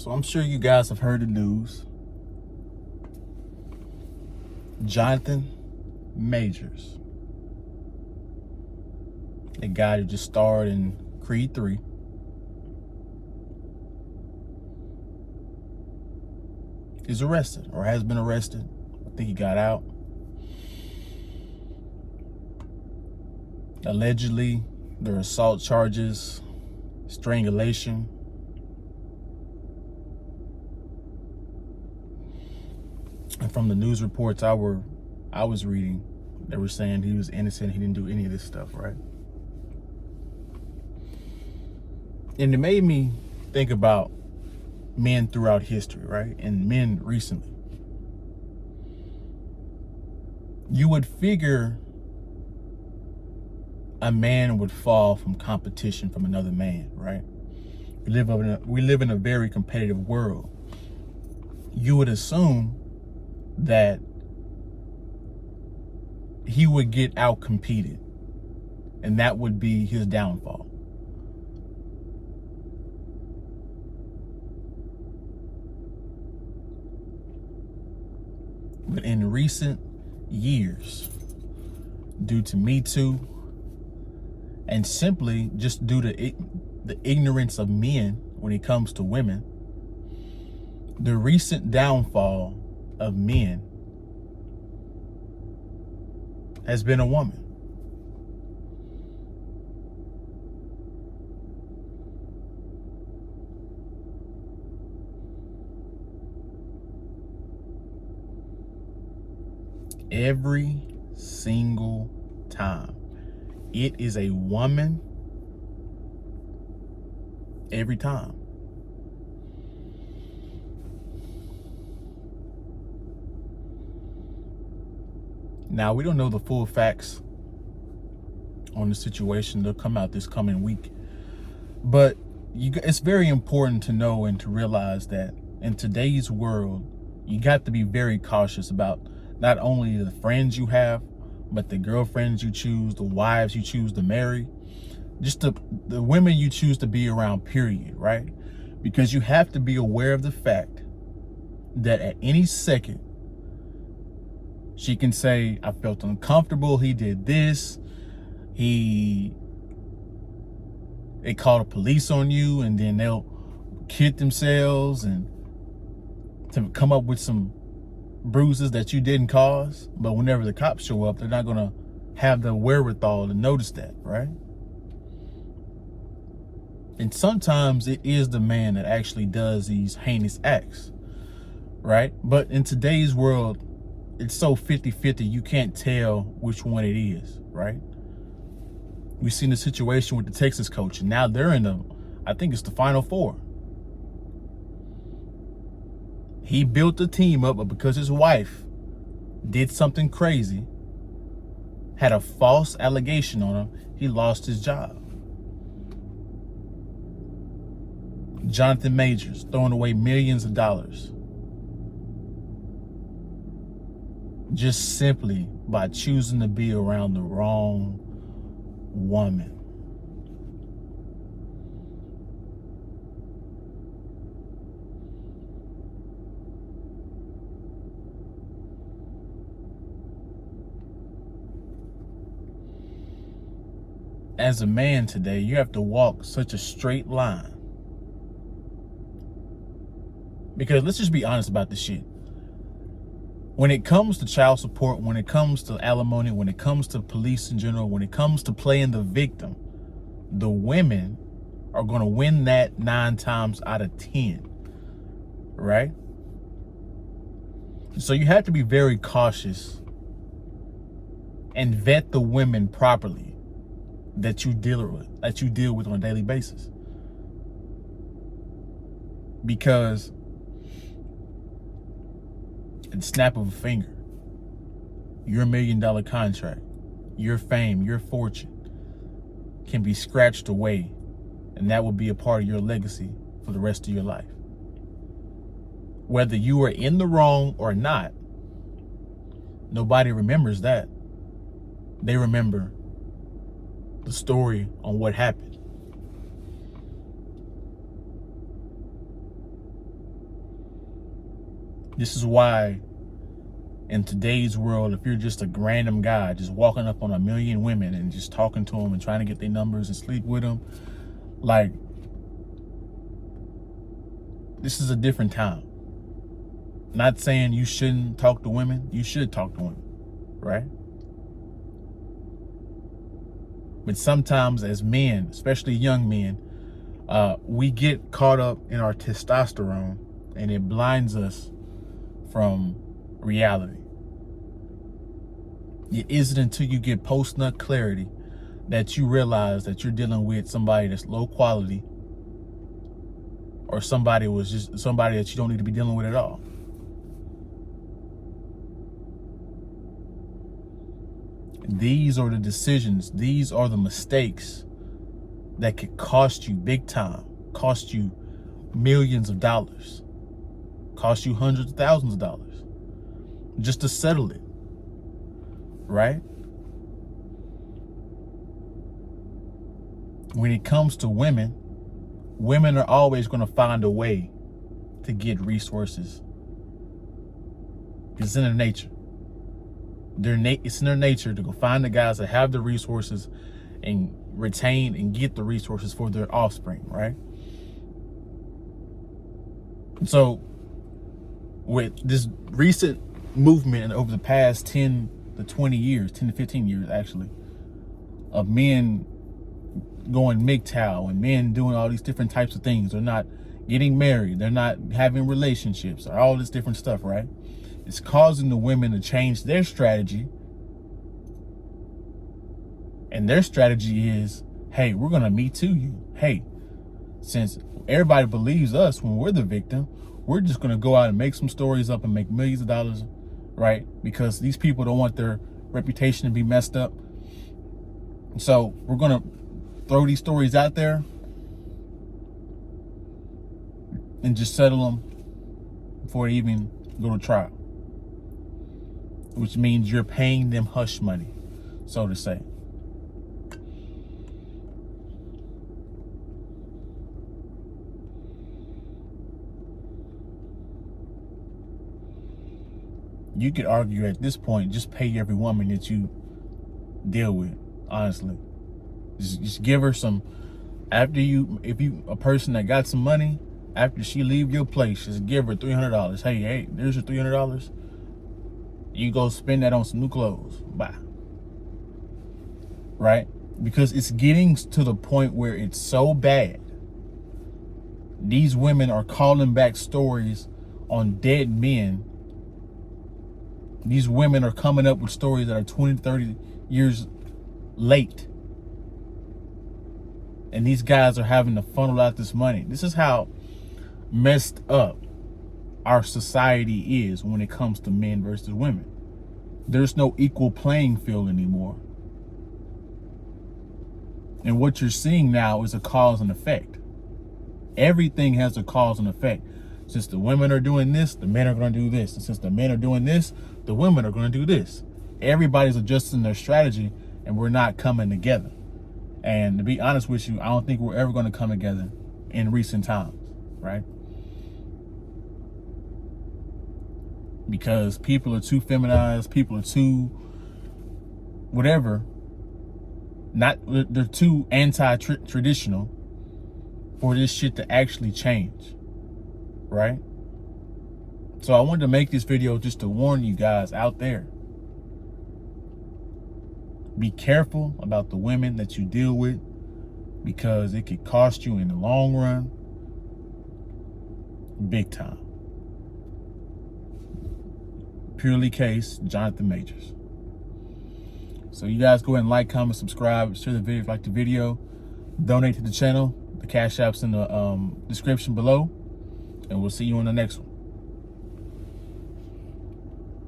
So I'm sure you guys have heard the news. Jonathan Majors, the guy who just starred in Creed 3, is arrested or has been arrested. I think he got out. Allegedly, there are assault charges, strangulation. And from the news reports I was reading, they were saying he was innocent. He didn't do any of this stuff, right? And it made me think about men throughout history, right? And men recently. You would figure a man would fall from competition from another man, right? We live in a very competitive world. You would assume that he would get out competed, and that would be his downfall. But in recent years, due to Me Too, and simply just due to the ignorance of men when it comes to women, the recent downfall of men has been a woman. Every single time. It is a woman every time. Now, we don't know the full facts on the situation. They'll come out this coming week. But it's very important to know and to realize that in today's world, you got to be very cautious about not only the friends you have, but the girlfriends you choose, the wives you choose to marry, just the women you choose to be around, period, right? Because you have to be aware of the fact that at any second, she can say, I felt uncomfortable, he did this, they call the police on you, and then they'll kid themselves and to come up with some bruises that you didn't cause. But whenever the cops show up, they're not gonna have the wherewithal to notice that, right? And sometimes it is the man that actually does these heinous acts, right? But in today's world, it's so 50-50, you can't tell which one it is, right? We've seen the situation with the Texas coach, and now they're I think it's the Final Four. He built the team up, but because his wife did something crazy, had a false allegation on him, he lost his job. Jonathan Majors throwing away millions of dollars just simply by choosing to be around the wrong woman. As a man today, you have to walk such a straight line. Because let's just be honest about this shit. When it comes to child support, when it comes to alimony, when it comes to police in general, when it comes to playing the victim, the women are going to win that 9 times out of 10, right? So you have to be very cautious and vet the women properly that you deal with on a daily basis. Because at the snap of a finger, your $1 million contract, your fame, your fortune can be scratched away, and that will be a part of your legacy for the rest of your life. Whether you are in the wrong or not, nobody remembers that. They remember the story on what happened. This is why in today's world, if you're just a random guy just walking up on a million women and just talking to them and trying to get their numbers and sleep with them, like, this is a different time. Not saying you shouldn't talk to women. You should talk to women, right? But sometimes as men, especially young men, we get caught up in our testosterone and it blinds us from reality. It isn't until you get post-nut clarity that you realize that you're dealing with somebody that's low quality, or somebody that you don't need to be dealing with at all. These are the decisions, these are the mistakes that could cost you big time, cost you millions of dollars, cost you hundreds of thousands of dollars just to settle it, right? When it comes to women, women are always going to find a way to get resources. It's in their nature. It's in their nature to go find the guys that have the resources and retain and get the resources for their offspring, right? So with this recent movement over the past 10 to 20 years, 10 to 15 years actually, of men going MGTOW and men doing all these different types of things. They're not getting married. They're not having relationships or all this different stuff, right? It's causing the women to change their strategy. And their strategy is, hey, we're going to Me Too you. Hey, since everybody believes us when we're the victim, we're just going to go out and make some stories up and make millions of dollars, right? Because these people don't want their reputation to be messed up. So we're going to throw these stories out there and just settle them before they even go to trial. Which means you're paying them hush money, so to say. You could argue at this point, just pay every woman that you deal with, honestly. Just give her some, if you a person that got some money, after she leave your place, just give her $300. Hey, there's your $300. You go spend that on some new clothes. Bye. Right? Because it's getting to the point where it's so bad. These women are calling back stories on dead men. These women are coming up with stories that are 20, 30 years late. And these guys are having to funnel out this money. This is how messed up our society is when it comes to men versus women. There's no equal playing field anymore. And what you're seeing now is a cause and effect. Everything has a cause and effect. Since the women are doing this, the men are going to do this. And since the men are doing this, the women are going to do this. Everybody's adjusting their strategy, and we're not coming together. And to be honest with you, I don't think we're ever going to come together in recent times, right? Because people are too feminized, people are too whatever. They're too anti-traditional for this shit to actually change, right? So I wanted to make this video just to warn you guys out there. Be careful about the women that you deal with, because it could cost you in the long run big time. Purely case, Jonathan Majors. So you guys go ahead and like, comment, subscribe, share the video if you like the video, donate to the channel. The Cash App's in the description below, and we'll see you on the next one.